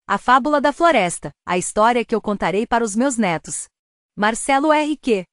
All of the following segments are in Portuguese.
A Fábula da Floresta, a história que eu contarei para os meus netos. Marcelo R.Q.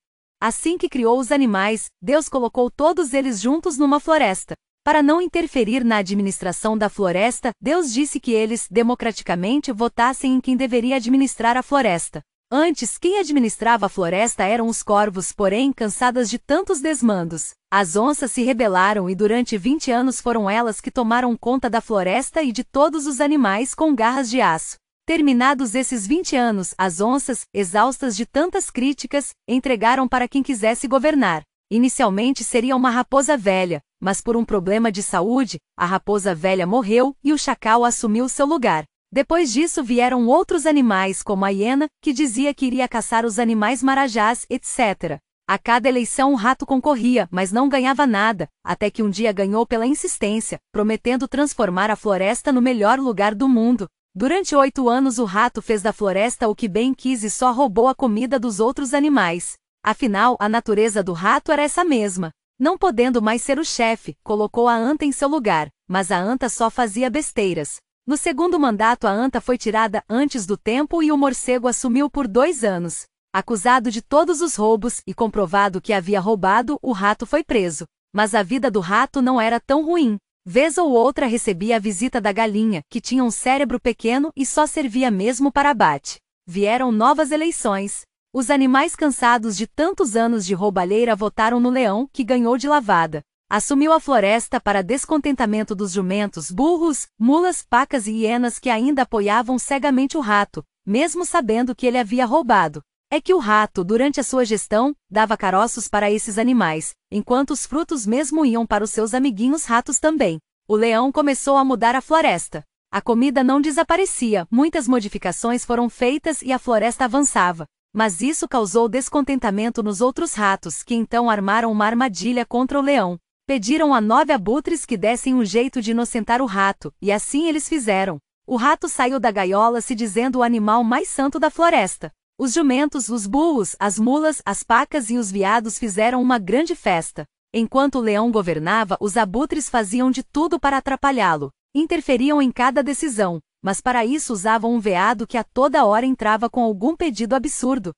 Assim que criou os animais, Deus colocou todos eles juntos numa floresta. Para não interferir na administração da floresta, Deus disse que eles, democraticamente, votassem em quem deveria administrar a floresta. Antes, quem administrava a floresta eram os corvos, porém, cansadas de tantos desmandos, as onças se rebelaram e durante 20 anos foram elas que tomaram conta da floresta e de todos os animais com garras de aço. Terminados esses 20 anos, as onças, exaustas de tantas críticas, entregaram para quem quisesse governar. Inicialmente seria uma raposa velha, mas por um problema de saúde, a raposa velha morreu e o chacal assumiu seu lugar. Depois disso vieram outros animais como a hiena, que dizia que iria caçar os animais marajás, etc. A cada eleição o rato concorria, mas não ganhava nada, até que um dia ganhou pela insistência, prometendo transformar a floresta no melhor lugar do mundo. Durante 8 anos o rato fez da floresta o que bem quis e só roubou a comida dos outros animais. Afinal, a natureza do rato era essa mesma. Não podendo mais ser o chefe, colocou a anta em seu lugar, mas a anta só fazia besteiras. No segundo mandato a anta foi tirada antes do tempo e o morcego assumiu por 2 anos. Acusado de todos os roubos e comprovado que havia roubado, o rato foi preso. Mas a vida do rato não era tão ruim. Vez ou outra recebia a visita da galinha, que tinha um cérebro pequeno e só servia mesmo para abate. Vieram novas eleições. Os animais cansados de tantos anos de roubalheira votaram no leão, que ganhou de lavada. Assumiu a floresta para descontentamento dos jumentos, burros, mulas, pacas e hienas que ainda apoiavam cegamente o rato, mesmo sabendo que ele havia roubado. É que o rato, durante a sua gestão, dava caroços para esses animais, enquanto os frutos mesmo iam para os seus amiguinhos ratos também. O leão começou a mudar a floresta. A comida não desaparecia, muitas modificações foram feitas e a floresta avançava. Mas isso causou descontentamento nos outros ratos, que então armaram uma armadilha contra o leão. Pediram a 9 abutres que dessem um jeito de inocentar o rato, e assim eles fizeram. O rato saiu da gaiola se dizendo o animal mais santo da floresta. Os jumentos, os burros, as mulas, as pacas e os veados fizeram uma grande festa. Enquanto o leão governava, os abutres faziam de tudo para atrapalhá-lo. Interferiam em cada decisão, mas para isso usavam um veado que a toda hora entrava com algum pedido absurdo.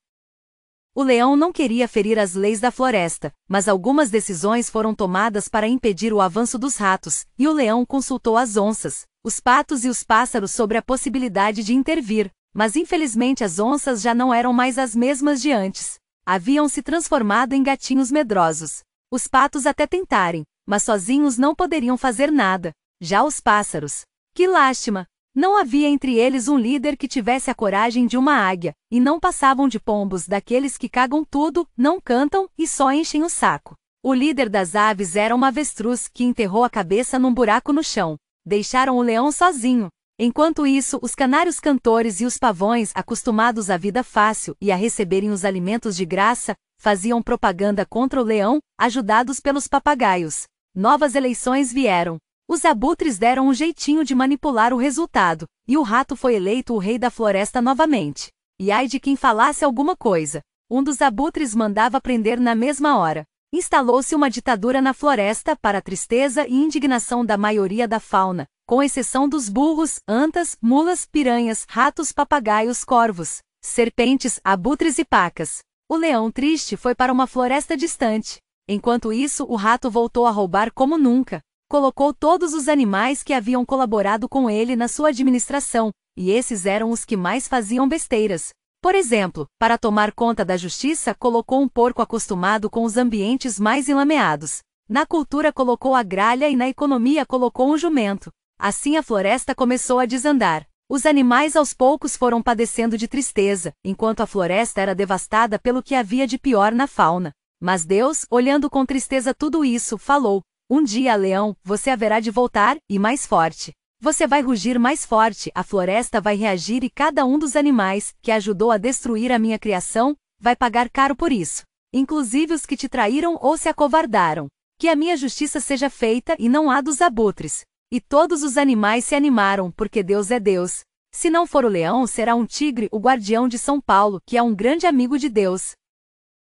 O leão não queria ferir as leis da floresta, mas algumas decisões foram tomadas para impedir o avanço dos ratos, e o leão consultou as onças, os patos e os pássaros sobre a possibilidade de intervir, mas infelizmente as onças já não eram mais as mesmas de antes. Haviam se transformado em gatinhos medrosos. Os patos até tentarem, mas sozinhos não poderiam fazer nada. Já os pássaros. Que lástima! Não havia entre eles um líder que tivesse a coragem de uma águia, e não passavam de pombos daqueles que cagam tudo, não cantam e só enchem o saco. O líder das aves era uma avestruz que enterrou a cabeça num buraco no chão. Deixaram o leão sozinho. Enquanto isso, os canários cantores e os pavões, acostumados à vida fácil e a receberem os alimentos de graça, faziam propaganda contra o leão, ajudados pelos papagaios. Novas eleições vieram. Os abutres deram um jeitinho de manipular o resultado, e o rato foi eleito o rei da floresta novamente. E ai de quem falasse alguma coisa. Um dos abutres mandava prender na mesma hora. Instalou-se uma ditadura na floresta para a tristeza e indignação da maioria da fauna, com exceção dos burros, antas, mulas, piranhas, ratos, papagaios, corvos, serpentes, abutres e pacas. O leão triste foi para uma floresta distante. Enquanto isso, o rato voltou a roubar como nunca. Colocou todos os animais que haviam colaborado com ele na sua administração, e esses eram os que mais faziam besteiras. Por exemplo, para tomar conta da justiça, colocou um porco acostumado com os ambientes mais enlameados. Na cultura colocou a gralha e na economia colocou um jumento. Assim a floresta começou a desandar. Os animais aos poucos foram padecendo de tristeza, enquanto a floresta era devastada pelo que havia de pior na fauna. Mas Deus, olhando com tristeza tudo isso, falou: um dia, leão, você haverá de voltar, e mais forte. Você vai rugir mais forte, a floresta vai reagir e cada um dos animais, que ajudou a destruir a minha criação, vai pagar caro por isso. Inclusive os que te traíram ou se acovardaram. Que a minha justiça seja feita e não a dos abutres. E todos os animais se animaram, porque Deus é Deus. Se não for o leão, será um tigre, o guardião de São Paulo, que é um grande amigo de Deus.